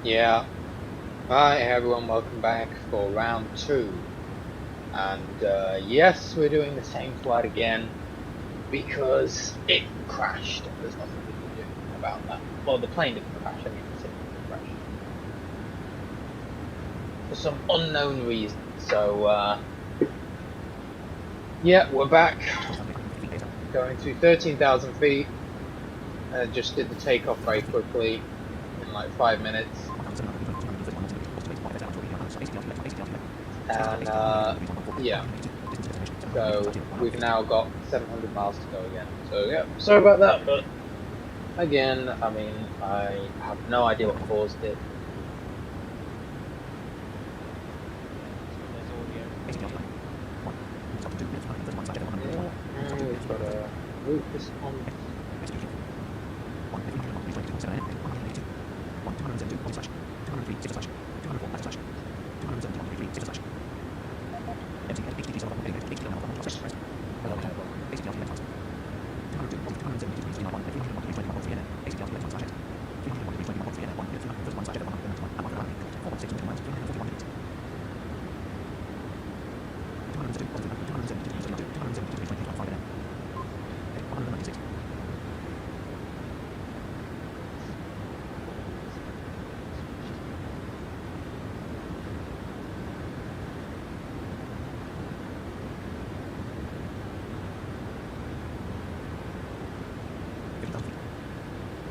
Yeah, hi everyone, welcome back for round 2. And yes, we're doing the same flight again because it crashed. There's nothing we can do about that. Well, the plane didn't crash, I mean the simulator crashed. For some unknown reason. So, yeah, we're back. Going through 13,000 feet. Just did the takeoff very quickly in like 5 minutes. And yeah, so we've now got 700 miles to go again. So yeah, sorry about that, but again, I mean, I have no idea what caused it. Yeah, and we've got a route response.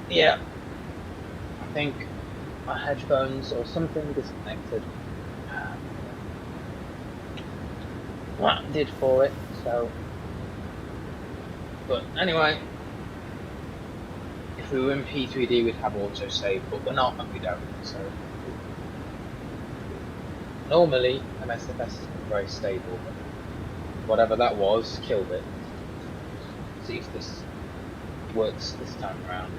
Yeah, I think my headphones or something disconnected. That did for it, so. But anyway, if we were in P3D, we'd have autosave, but we're not, and we don't. So normally, MSFS has been very stable, but whatever that was, killed it. See if this works this time around.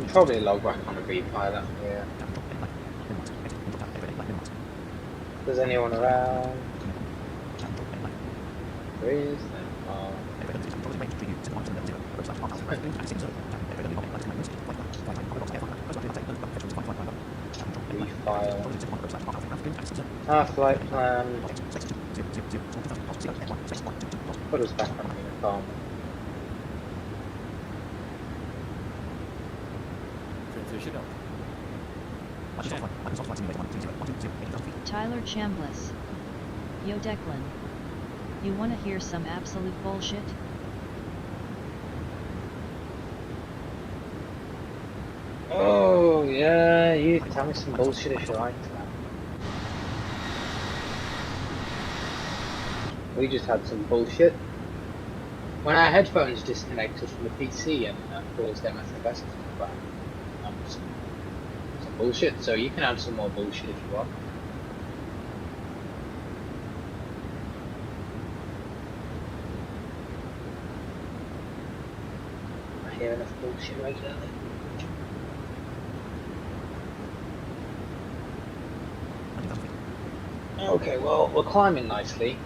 Probably log back on the V-pilot, yeah. Does anyone around? There is, refile. Flight plan. Put us back on uniform. Tyler Chambliss. Yo Declan. You wanna hear some absolute bullshit? Oh yeah, you tell me some bullshit if you like. We just had some bullshit. When our headphones disconnected from the PC and caused MSFS to come back. Some bullshit, so you can add some more bullshit if you want. I hear enough bullshit regularly. Okay, well, we're climbing nicely.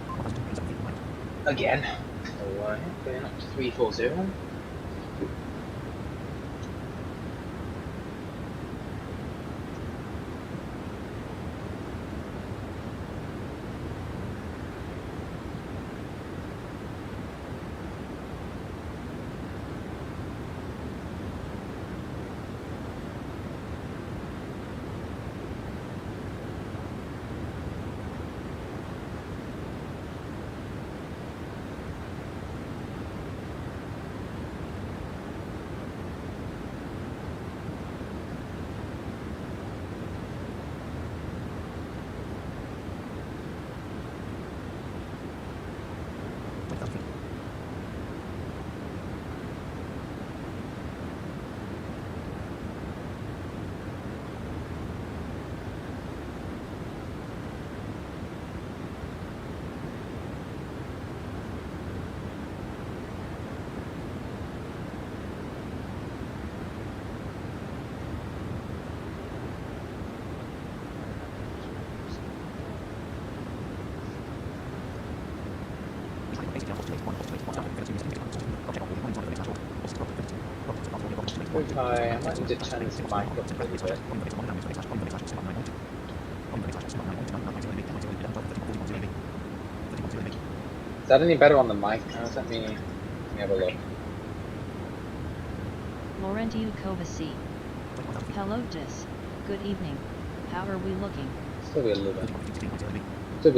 Again. So, going up to 340. if I might need to turn this mic up a little bit. Is that any better on the mic? Let me have a look. Laurentiu Kovaci. Hello Dis. Good evening. How are we looking? Still be a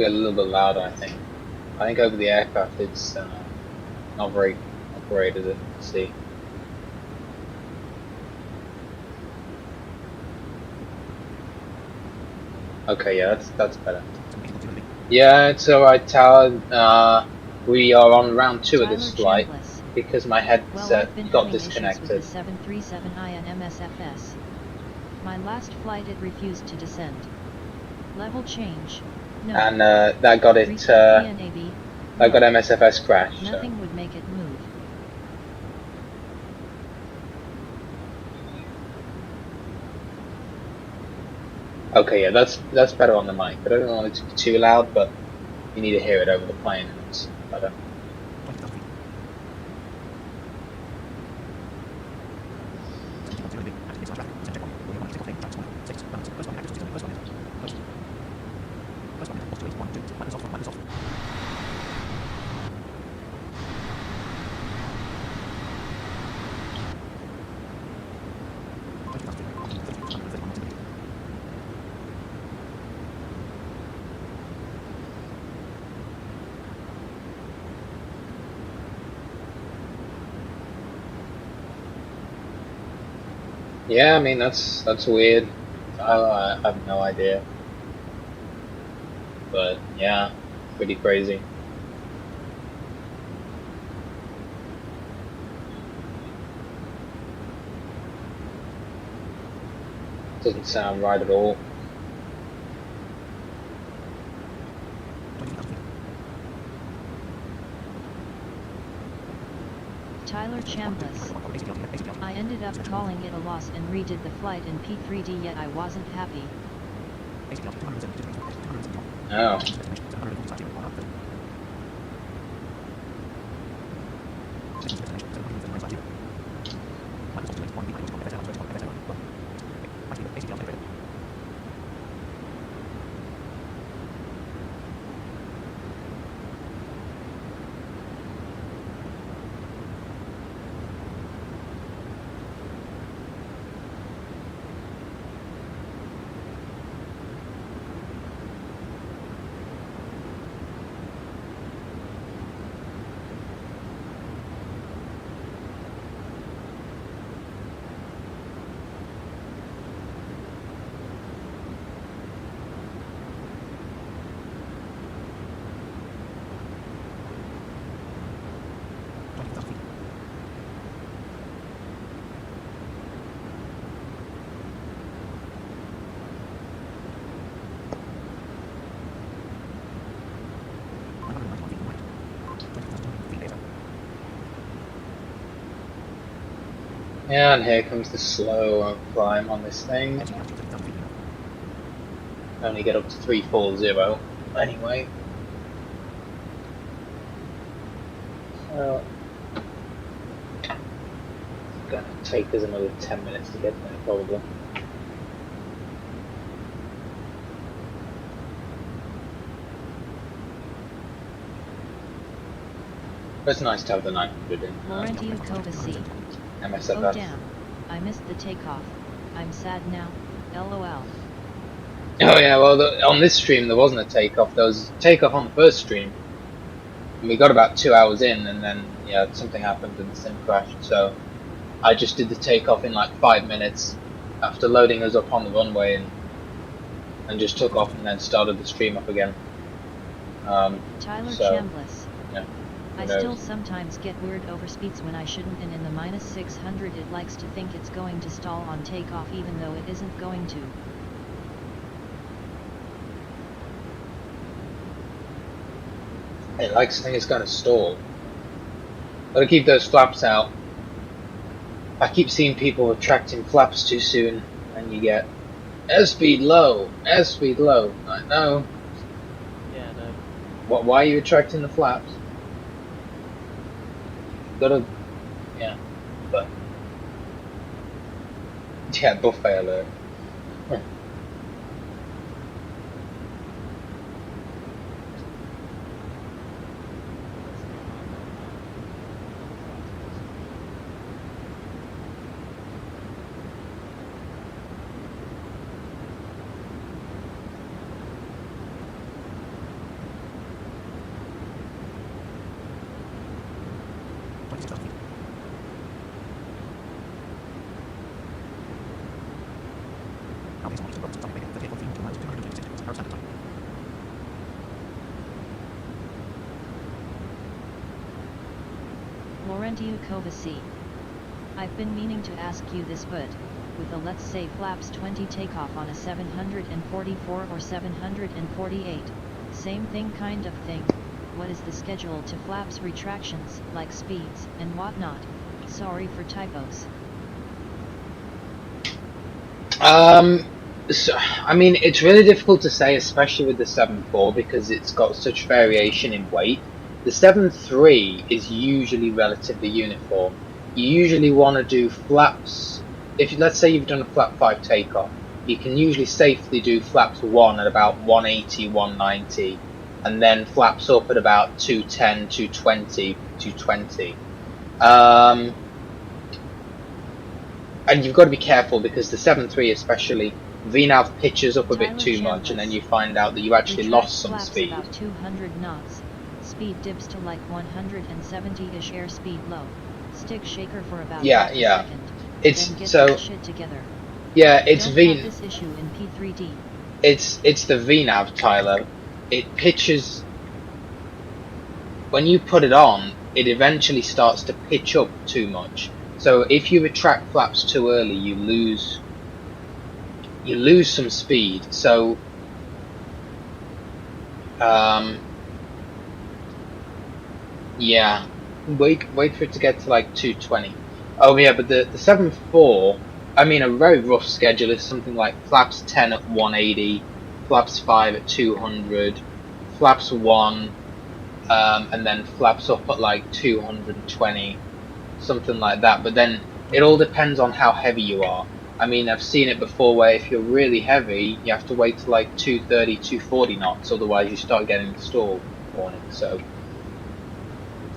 little bit louder, I think. I think over the aircraft it's not very great, is it? Let's see. Okay, yeah, that's better. Yeah, it's alright, Tower. We are on round 2 of this flight because my headset got disconnected. With the 737i and MSFS. My last flight it refused to descend. Level change. No. And that got it. That got MSFS crash. Nothing would make it move. Okay, yeah, that's better on the mic. I don't want it to be too loud, but you need to hear it over the plane, and it's better. Yeah, I mean that's weird. I have no idea, but yeah, pretty crazy. Doesn't sound right at all. Tyler Chambliss. I ended up calling it a loss and redid the flight in P3D, yet I wasn't happy. Oh. Yeah, and here comes the slow climb on this thing. Only get up to 340 anyway. So it's gonna take us another 10 minutes to get there probably. But it's nice to have the 900 in. Laurentiu Kovaci. MSFS. Oh damn, I missed the takeoff. I'm sad now, lol. Oh yeah, well on this stream there wasn't a takeoff, there was a takeoff on the first stream. And we got about 2 hours in and then yeah, something happened and the sim crashed, so I just did the takeoff in like 5 minutes after loading us up on the runway and just took off and then started the stream up again. Tyler Chambliss. Yeah. I still sometimes get weird overspeeds when I shouldn't, and in the -600 it likes to think it's going to stall on takeoff even though it isn't going to. It likes to think it's going to stall. Gotta keep those flaps out. I keep seeing people retracting flaps too soon and you get airspeed low, airspeed low. I know. Yeah, no. What? Why are you retracting the flaps? Gotta, yeah, but Yeah, buffet alert. Laurentiu Kovaci. I've been meaning to ask you this, but with a let's say flaps 20 takeoff on a 744 or 748, same thing kind of thing, what is the schedule to flaps retractions, like speeds and whatnot? Sorry for typos. So, I mean, it's really difficult to say, especially with the 7.4, because it's got such variation in weight. The 7.3 is usually relatively uniform. You usually want to do flaps. If let's say you've done a flap 5 takeoff, you can usually safely do flaps 1 at about 180, 190, and then flaps up at about 210, 220, 220. And you've got to be careful because the 7.3 especially, VNAV pitches up a bit too much, and then you find out that you actually lost some speed. About 200 knots. Speed dips to like 170-ish, airspeed low. Stick shaker for about half a second. It's then get so that shit together. yeah, it's Don't have this issue in P3D. It's the VNAV, Tyler. It pitches when you put it on. It eventually starts to pitch up too much. So if you retract flaps too early, you lose some speed. So yeah, wait for it to get to like 220. Oh yeah, but the 7.4, I mean, a very rough schedule is something like flaps 10 at 180, flaps 5 at 200, flaps 1, and then flaps up at like 220, something like that. But then it all depends on how heavy you are. I mean, I've seen it before where if you're really heavy, you have to wait to like 230, 240 knots, otherwise you start getting the stall warning. So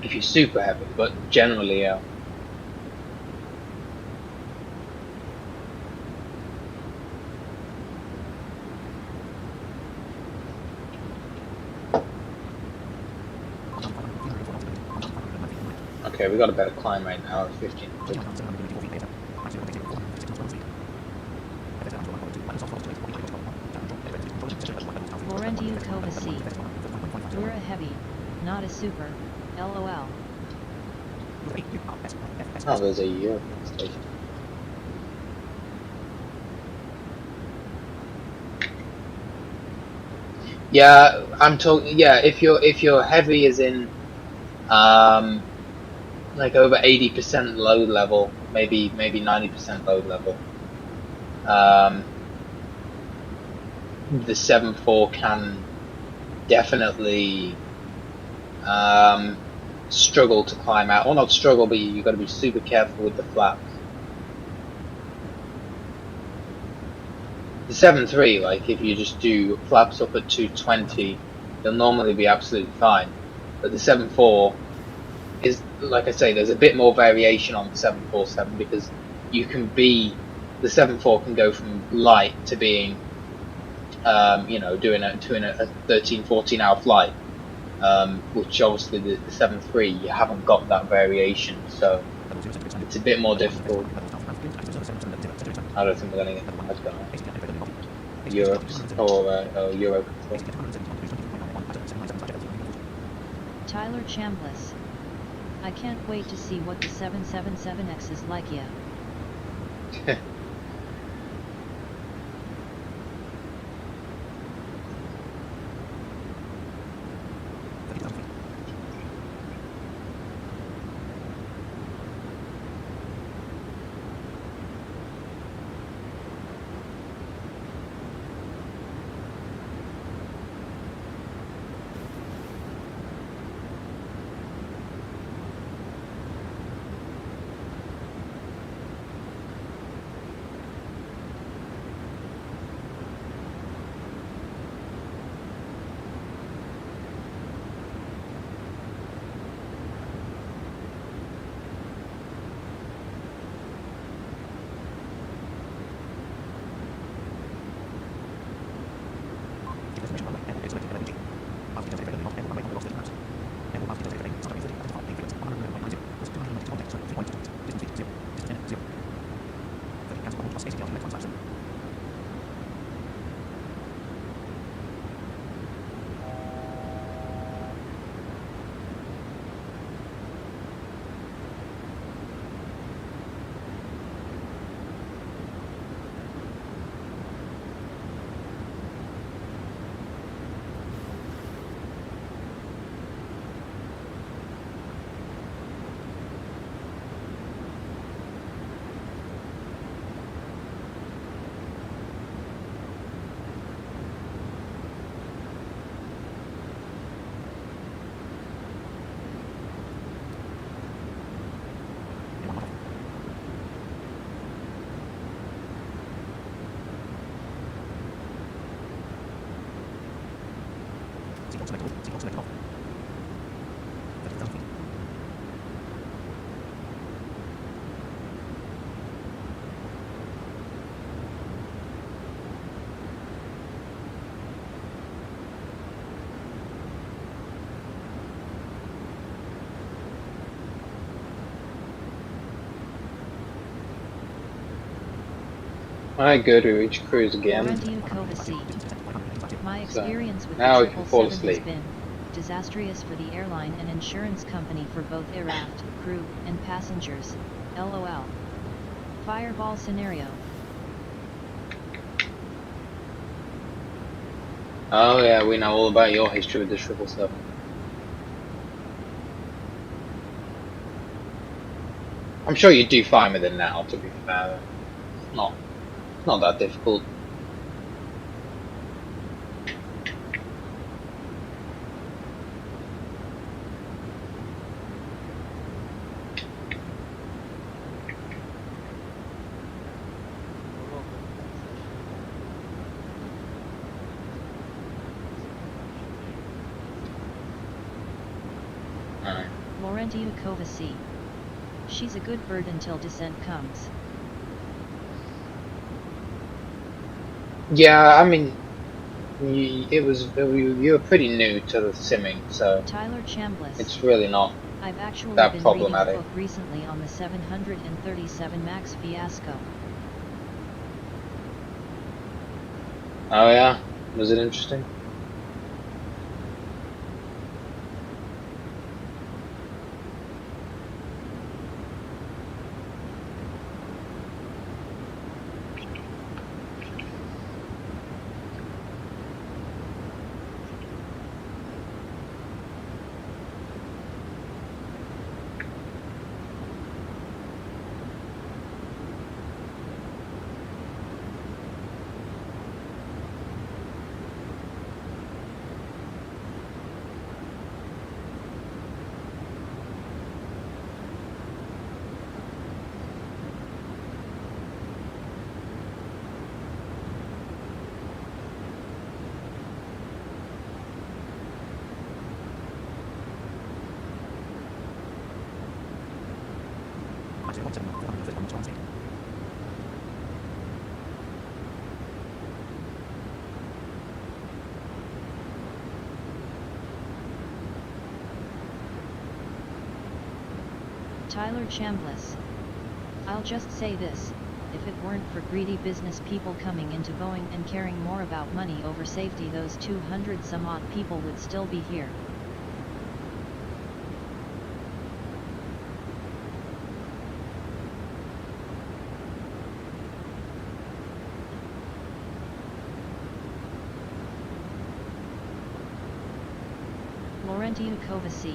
if you're super heavy, but generally, yeah. Okay, we got a better climb right now at 15. Laurentiu Kovaci. We're a heavy, not a super, LOL. Oh, there's a Europe station. Yeah, I'm talking. Yeah, if you're heavy, as in, like over 80% load level, maybe 90% load level. The 7.4 can definitely struggle to climb out. Well, not struggle, but you've got to be super careful with the flaps. The 7.3, like if you just do flaps up at 220, you'll normally be absolutely fine. But the 7.4 is, like I say, there's a bit more variation on the 747 because you can be, the 7.4 can go from light to being, doing a 13, 14 hour flight, which obviously the 7.3 you haven't got that variation, so it's a bit more difficult. I don't think we're going to get much better. Europe or Euro control. Tyler Chambliss. I can't wait to see what the 777X is like, yeah. Alright, good, we reach cruise again. My experience with now the we can fall 777 has asleep. been disastrous for the airline and insurance company for both aircraft, crew, and passengers. LOL. Fireball scenario. Oh yeah, we know all about your history with the 777. I'm sure you do fine with it now, to be fair. It's not that difficult. Laurentiukova C. She's a good bird until descent comes. Yeah, I mean, you were pretty new to the simming, so Tyler Chambliss. it's really not I've actually that been problematic. reading a book recently on the 737 MAX fiasco. Oh yeah, was it interesting? Tyler Chambliss. I'll just say this, if it weren't for greedy business people coming into Boeing and caring more about money over safety, those 200 some odd people would still be here. Laurentiukova C.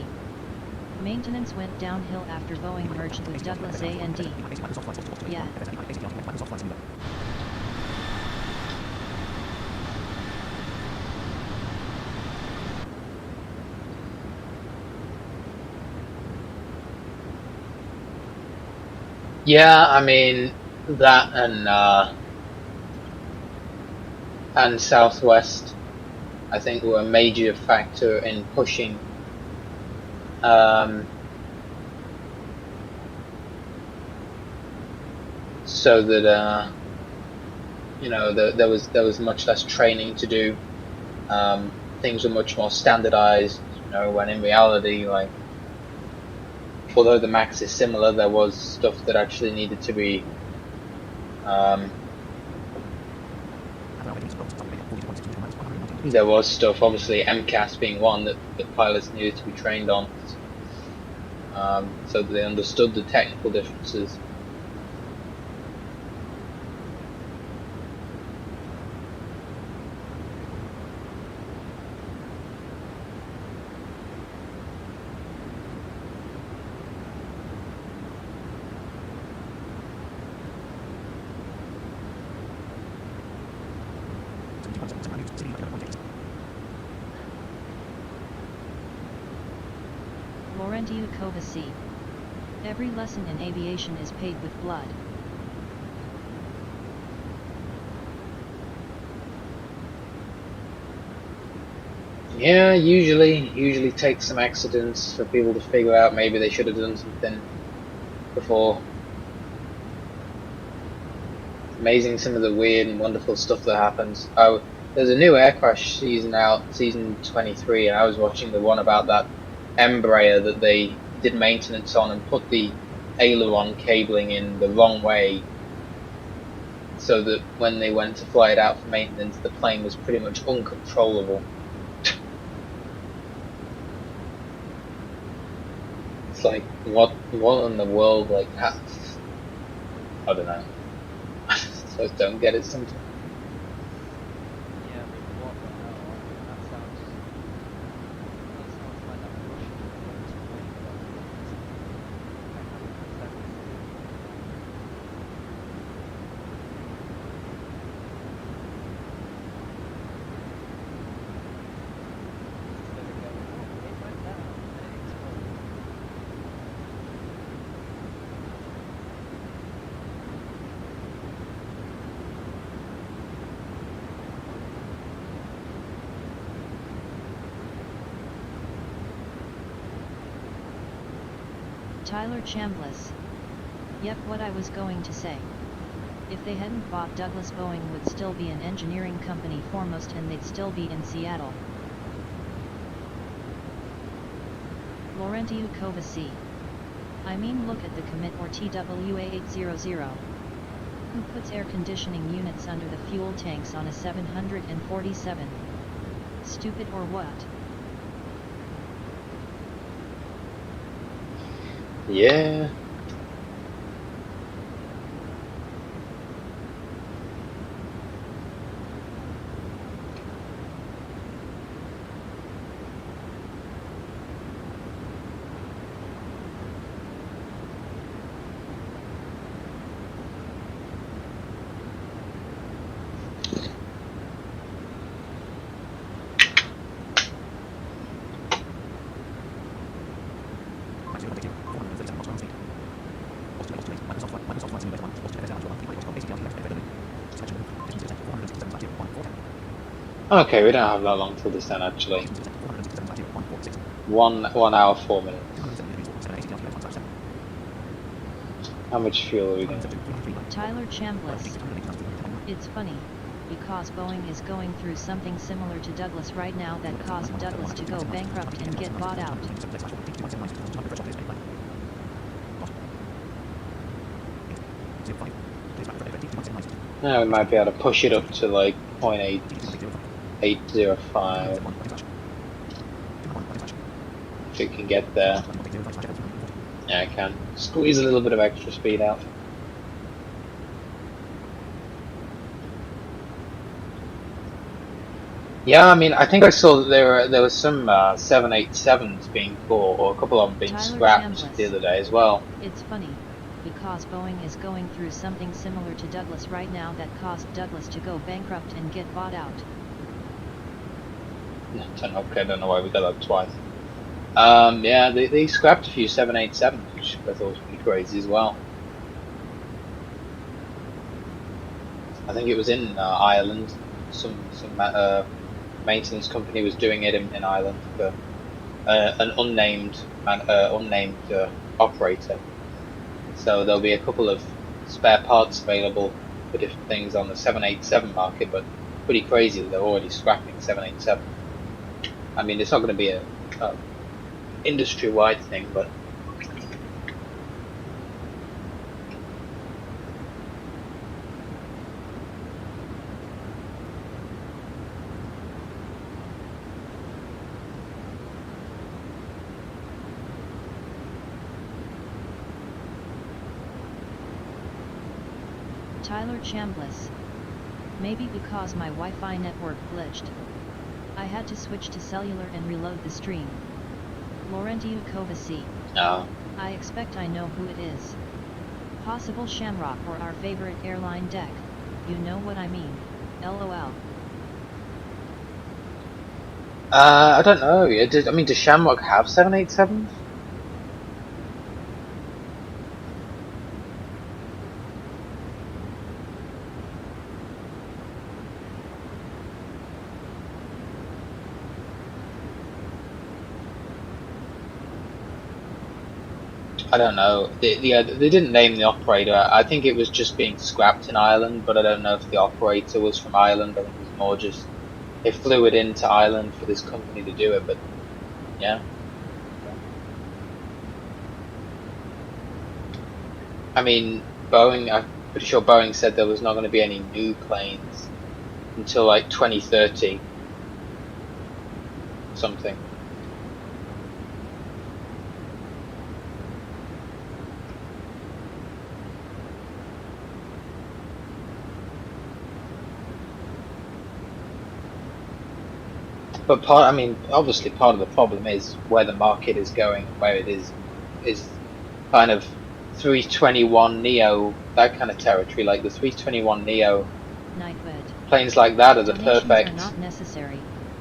Maintenance went downhill after Boeing merged with Douglas A&D. Yeah. Yeah, I mean that and Southwest, I think, were a major factor in pushing so that you know, there was much less training to do. Things were much more standardized, you know, when in reality, like, although the Max is similar, there was stuff that actually needed to be There was stuff, obviously MCAS being one that pilots needed to be trained on, so that they understood the technical differences. Every lesson in aviation is paid with blood. Yeah, usually takes some accidents for people to figure out maybe they should have done something before. Amazing some of the weird and wonderful stuff that happens. There's a new air crash season out, season 23, and I was watching the one about that Embraer that they did maintenance on and put the aileron cabling in the wrong way, so that when they went to fly it out for maintenance, the plane was pretty much uncontrollable. It's like, what in the world, like, I don't know. So don't get it sometimes. Yeah, I mean, what the hell? I mean, that sounds like that Russian Tyler Chambliss. Yep, what I was going to say. If they hadn't bought Douglas, Boeing would still be an engineering company foremost and they'd still be in Seattle. Laurentius Kovaci. I mean, look at the commit or TWA800. Who puts air conditioning units under the fuel tanks on a 747? Stupid or what? Yeah. Okay, we don't have that long till this then, actually. 1 hour 4 minutes. How much fuel are we going to do? Tyler Chambliss. It's funny, because Boeing is going through something similar to Douglas right now that caused Douglas to go bankrupt and get bought out. Now we might be able to push it up to like 0.805. If it can get there. Yeah, I can. Squeeze a little bit of extra speed out. Yeah, I mean, I think I saw that there was some 787s being bought, or a couple of them being scrapped the other day as well. It's funny, because Boeing is going through something similar to Douglas right now that caused Douglas to go bankrupt and get bought out. Okay, I don't know why we got that twice. Yeah, they scrapped a few 787s, which I thought was pretty crazy as well. I think it was in Ireland. Some maintenance company was doing it in Ireland for an unnamed operator. So there'll be a couple of spare parts available for different things on the 787 market, but pretty crazy that they're already scrapping 787. I mean, it's not going to be a industry-wide thing, but Tyler Chambliss. Maybe because my Wi-Fi network glitched. I had to switch to cellular and reload the stream. Laurentiu Kovaci. Oh. I expect I know who it is. Possible Shamrock or our favorite airline deck. You know what I mean. LOL. I don't know. Does Shamrock have 787s? I don't know. They didn't name the operator. I think it was just being scrapped in Ireland, but I don't know if the operator was from Ireland. I think it was more just they flew it into Ireland for this company to do it. But yeah, I mean Boeing. I'm pretty sure Boeing said there was not going to be any new planes until like 2030, something. But obviously part of the problem is where the market is going, where it is kind of 321 Neo, that kind of territory, like the 321 Neo. Nightbird. Planes like that are the Donations are not necessary.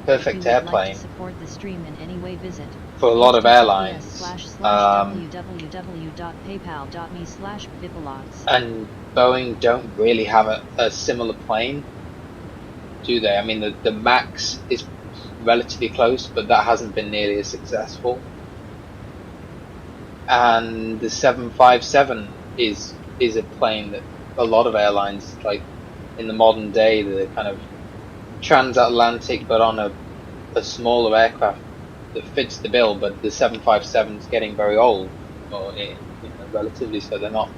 perfect airplane like to support the stream in any way, visit for a lot of airlines. www.paypal.me/Vipalots. And Boeing don't really have a similar plane, do they? I mean, the Max is relatively close, but that hasn't been nearly as successful. And the 757 is a plane that a lot of airlines, like in the modern day, the kind of transatlantic but on a smaller aircraft that fits the bill. But the 757 is getting very old, or relatively, so they're not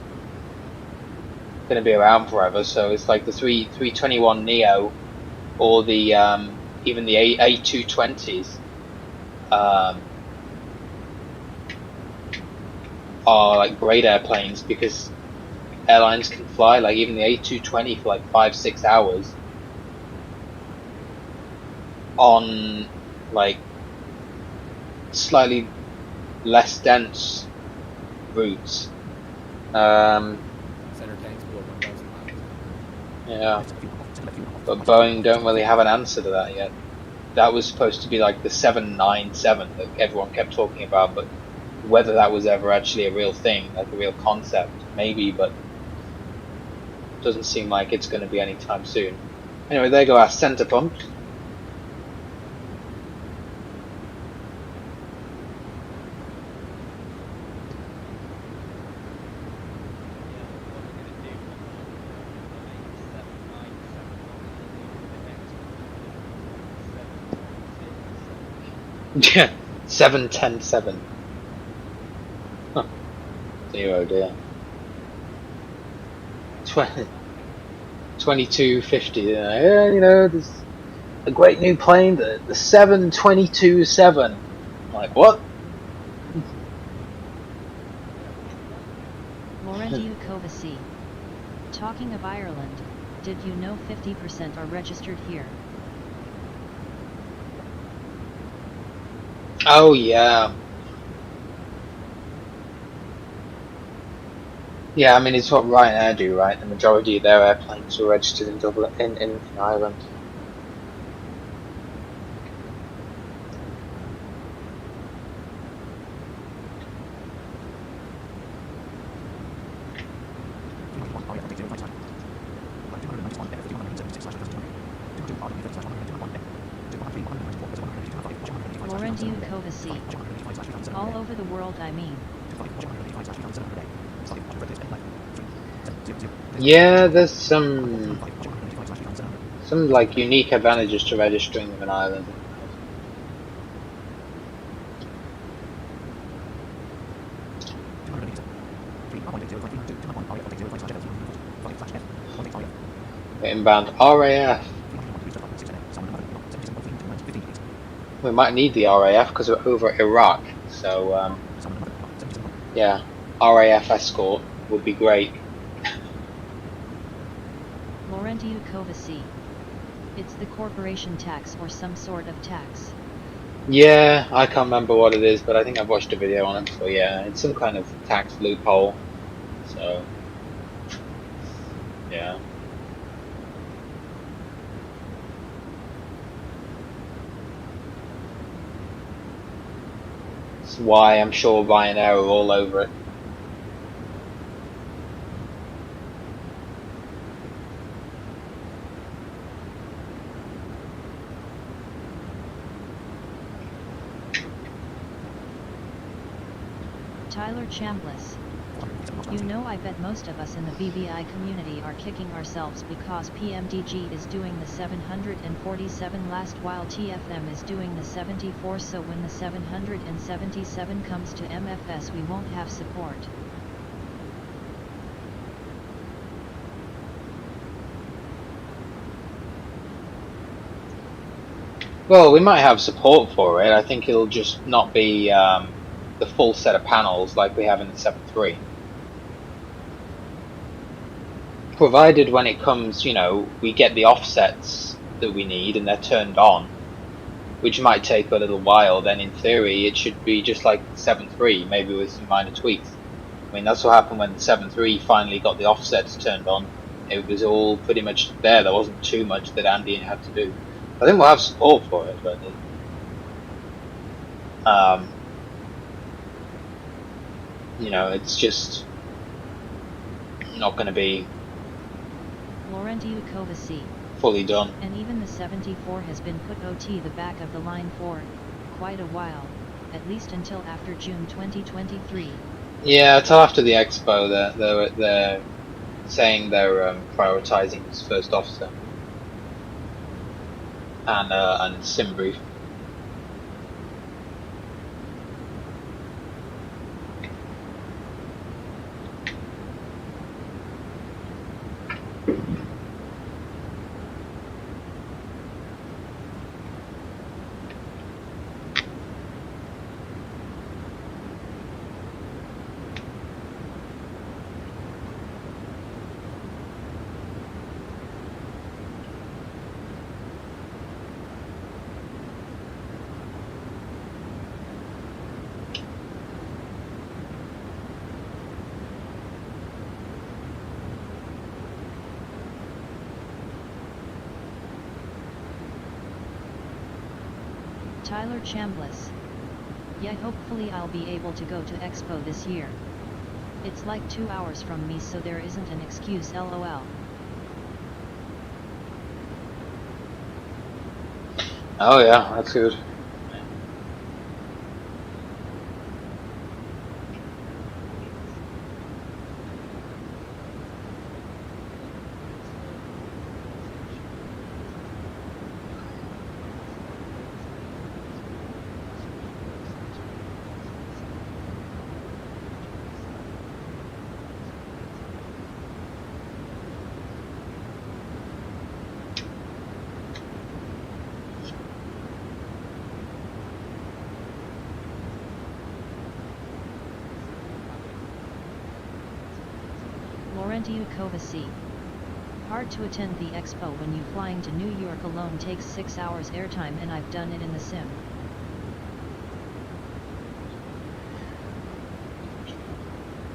going to be around forever. So it's like the 321 Neo, or the even the A220s are like great airplanes because airlines can fly like even the A220 for like 5-6 hours on like slightly less dense routes. Center tanks below 1,000 miles. Yeah, but Boeing don't really have an answer to that yet. That was supposed to be like the 797 that everyone kept talking about, but whether that was ever actually a real thing, like a real concept, maybe, but doesn't seem like it's going to be anytime soon. Anyway, there go our center pumps. Yeah, 7-10-7. Huh. Dear, oh dear. 2250. Yeah, there's a great new plane, the 722-7. Like, what? Laurentiu Kovaci. Talking of Ireland, did you know 50% are registered here? Oh yeah. Yeah, I mean it's what Ryanair do, right? The majority of their airplanes are registered in Dublin, in Ireland. Laurentiu Kovaci. All over the world, I mean. Yeah, there's some like unique advantages to registering them in Ireland. Inbound RAF. We might need the RAF because we're over Iraq, so yeah, RAF escort would be great. Laurentiukova. It's the corporation tax or some sort of tax. Yeah, I can't remember what it is, but I think I've watched a video on it. So yeah, it's some kind of tax loophole. So yeah. That's why I'm sure Ryanair are all over it. Tyler Chambliss. You know, I bet most of us in the BVI community are kicking ourselves because PMDG is doing the 747 last while TFM is doing the 74, so when the 777 comes to MFS we won't have support. Well, we might have support for it. I think it'll just not be the full set of panels like we have in the 7.3. Provided when it comes, you know, we get the offsets that we need and they're turned on, which might take a little while, then in theory it should be just like the 7.3, maybe with some minor tweaks. I mean, that's what happened when the 7.3 finally got the offsets turned on. It was all pretty much there. There wasn't too much that Andy had to do. I think we'll have support for it, but you know, it's just not going to be Laurentiukova. fully done. And even the 74 has been put OT the back of the line for quite a while, at least until after June 2023. Yeah, until after the expo, they're saying they're prioritizing his first officer and sim brief. Tyler Chambliss. Yeah, hopefully I'll be able to go to Expo this year. It's like 2 hours from me, so there isn't an excuse, lol. Oh yeah, that's good. Laurentiukova. Hard to attend the expo when you flying to New York alone takes 6 hours airtime, and I've done it in the sim.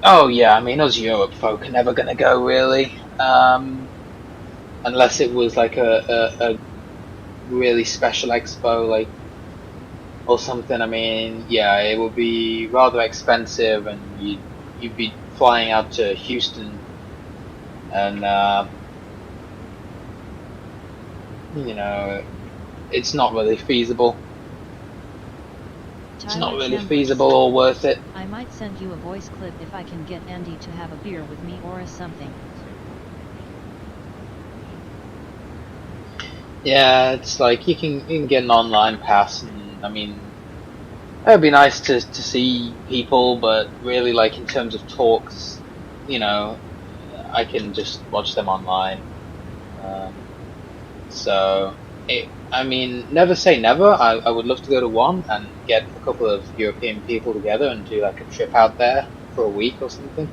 Oh yeah, I mean, us Europe folk are never going to go really, unless it was like a really special expo, like or something. I mean, yeah, it would be rather expensive, and you'd be flying out to Houston, and you know, it's not really feasible. It's not really feasible or worth it. I might send you a voice clip if I can get Andy to have a beer with me or something. Yeah, it's like you can get an online pass, and I mean, it would be nice to see people, but really, like in terms of talks, you know, I can just watch them online. So, I mean, never say never. I would love to go to one and get a couple of European people together and do like a trip out there for a week or something.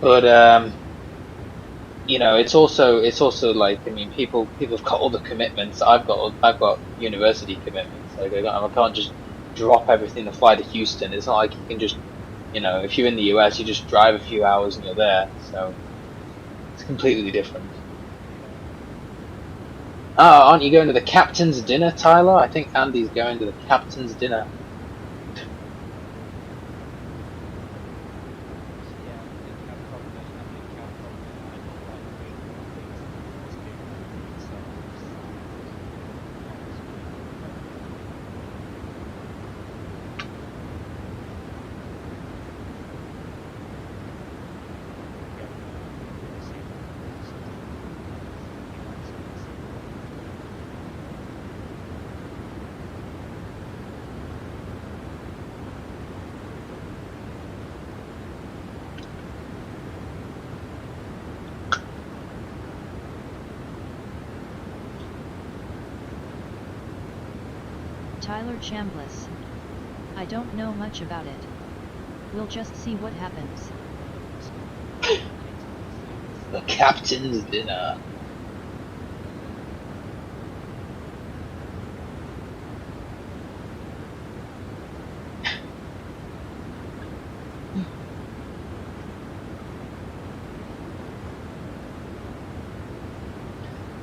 But you know, it's also like, I mean, people have got all the commitments. I've got university commitments. Like I can't just drop everything to fly to Houston. It's not like you can just, you know, if you're in the US, you just drive a few hours and you're there. So it's completely different. Oh, aren't you going to the captain's dinner, Tyler? I think Andy's going to the captain's dinner. Tyler Chambliss. I don't know much about it. We'll just see what happens. The captain's dinner.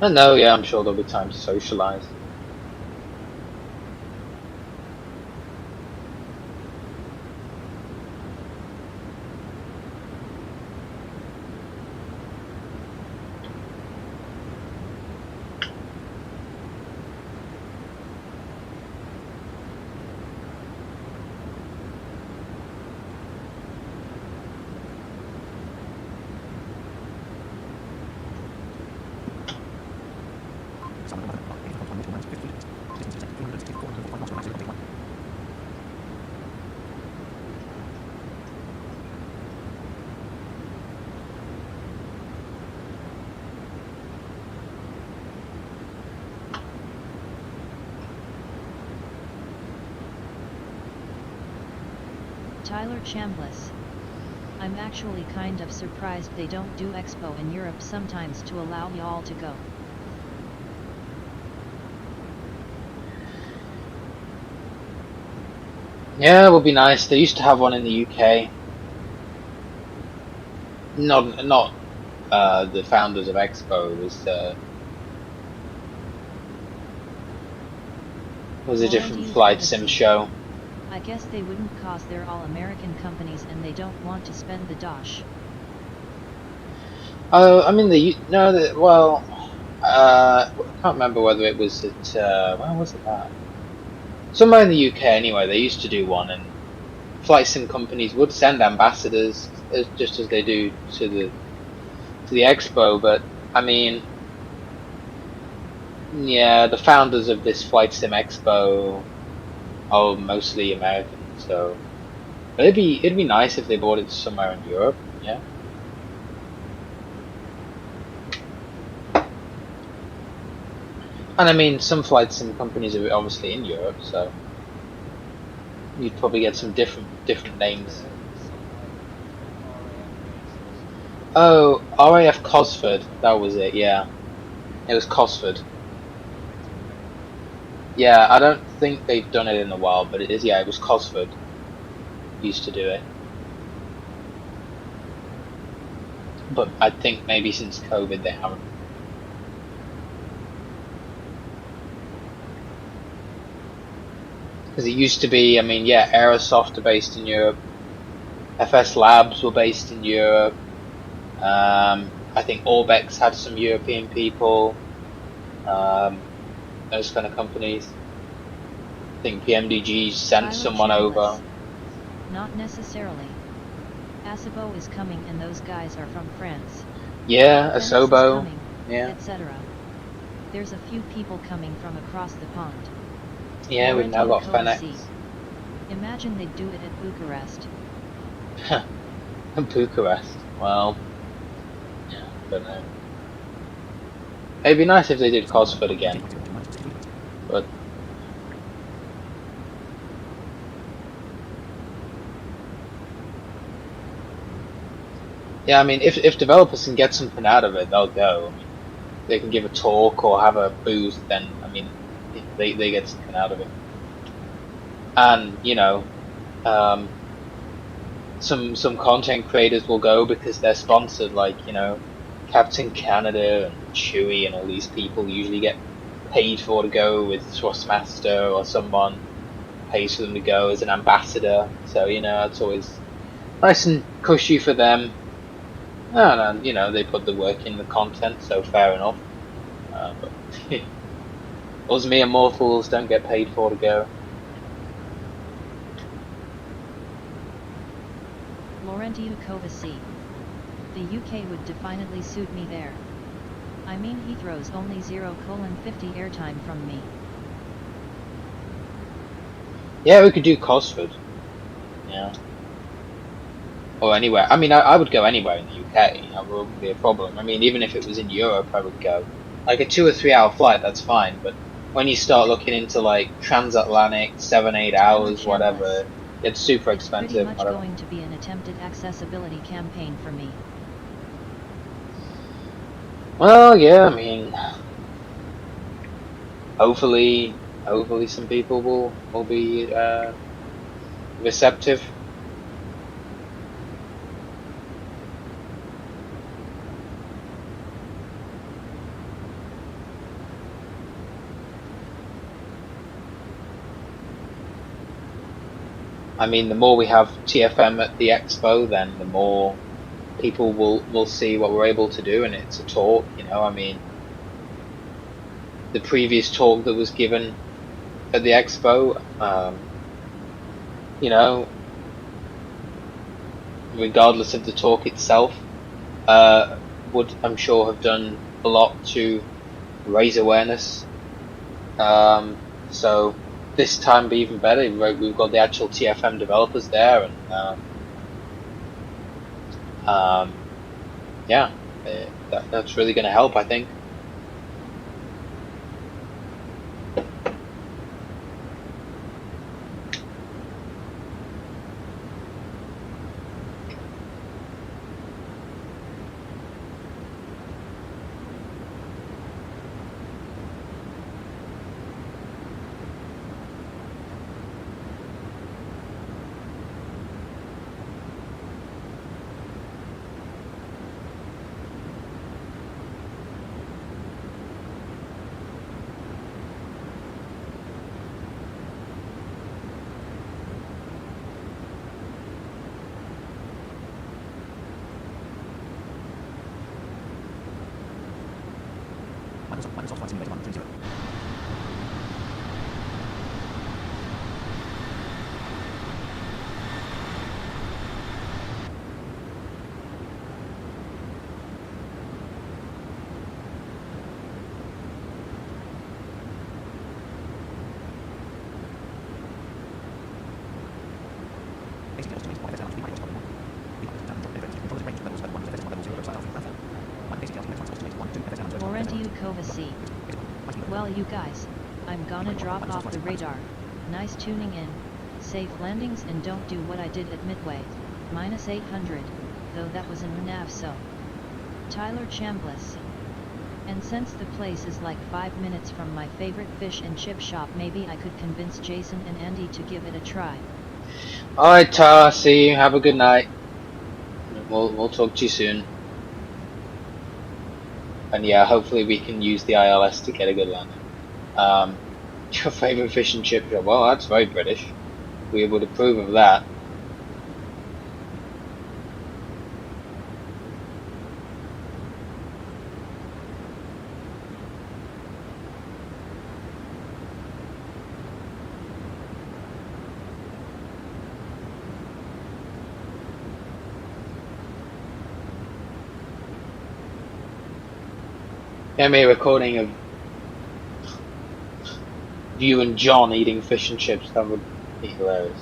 I know, yeah, I'm sure there'll be time to socialize. Tyler Chambliss. I'm actually kind of surprised they don't do Expo in Europe sometimes to allow y'all to go. Yeah, it would be nice. They used to have one in the UK. Not the founders of Expo. It was a different flight sim show. I guess they wouldn't cause they're all American companies and they don't want to spend the dosh. Oh, I mean well, I can't remember whether it was at where was it that? Somewhere in the UK anyway. They used to do one, and flight sim companies would send ambassadors, just as they do to the expo. But I mean, yeah, the founders of this flight sim expo are mostly American, so it'd be nice if they bought it somewhere in Europe. Yeah. And I mean, some flight sim companies are obviously in Europe, so you'd probably get some different names. Oh, RAF Cosford, that was it. Yeah, it was Cosford. Yeah, I don't think they've done it in a while, but it is. Yeah, it was Cosford used to do it, but I think maybe since COVID they haven't. Because it used to be, I mean, yeah, Aerosoft are based in Europe, FS Labs were based in Europe. I think Orbex had some European people. Those kind of companies. I think PMDG sent someone over. Not necessarily. Asobo is coming and those guys are from France. Yeah, Asobo. Yeah. Etc. There's a few people coming from across the pond. Yeah, we've now got Fenix. Imagine they'd do it at Bucharest. Bucharest. Well, yeah, I don't know. It'd be nice if they did Cosford again, but Yeah, I mean, if developers can get something out of it, they'll go. I mean, they can give a talk or have a booth, then I mean, they get something out of it. And um, some content creators will go because they're sponsored, like Captain Canada and Chewy and all these people usually get paid for to go with Thrustmaster, or someone pays for them to go as an ambassador. So it's always nice and cushy for them. And they put the work in the content, so fair enough. But us mere mortals don't get paid for to go. Laurenti Kovaci. The UK would definitely suit me there. I mean, Heathrow's only 0:50 airtime from me. Yeah, we could do Cosford. Yeah. Or anywhere. I mean, I would go anywhere in the UK. It wouldn't be a problem. I mean, even if it was in Europe, I would go. Like a 2 or 3 hour flight, that's fine. But when you start looking into like transatlantic, 7-8 hours, whatever, it's super expensive. It's pretty much whatever. going to be an attempted accessibility campaign for me. Well, yeah. I mean, hopefully some people will be receptive. I mean, the more we have TFM at the expo, then the more people will see what we're able to do, and it's a talk. I mean, the previous talk that was given at the expo, regardless of the talk itself, would, I'm sure, have done a lot to raise awareness. So this time be even better. We've got the actual TFM developers there, and yeah, that's really going to help, I think. Microsoft Flight Simulator 1.30. Laurenti Kovaci. Well, you guys, I'm gonna drop off the radar. Nice tuning in, safe landings, and don't do what I did at Midway, -800, though that was in the nav. So, Tyler Chambliss. And since the place is like 5 minutes from my favorite fish and chip shop, maybe I could convince Jason and Andy to give it a try. Alright, Ta, see you. Have a good night. We'll talk to you soon. And yeah, hopefully we can use the ILS to get a good landing. Your favourite fish and chip shop? Well, that's very British. We would approve of that. Yeah, me a recording of you and John eating fish and chips. That would be hilarious.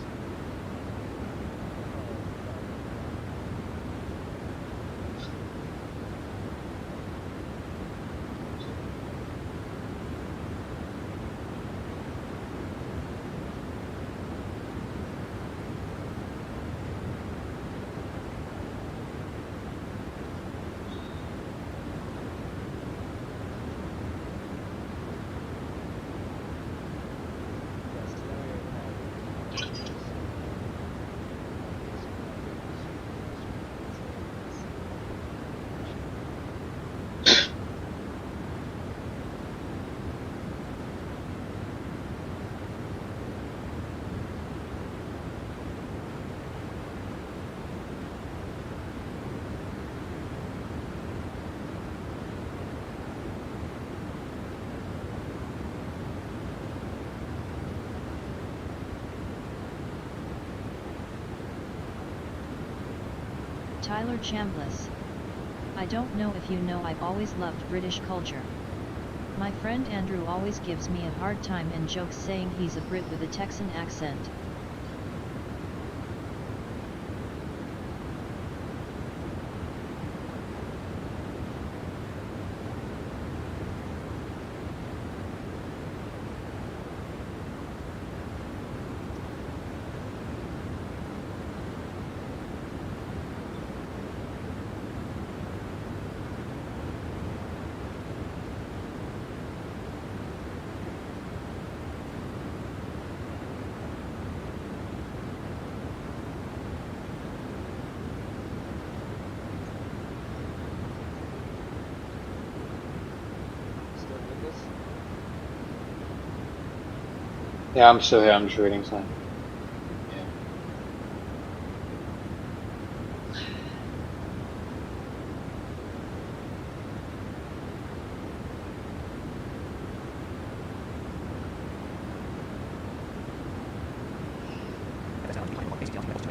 Tyler Chambliss. I don't know if you know, I've always loved British culture. My friend Andrew always gives me a hard time and jokes saying he's a Brit with a Texan accent. Yeah, I'm still here. I'm just reading something.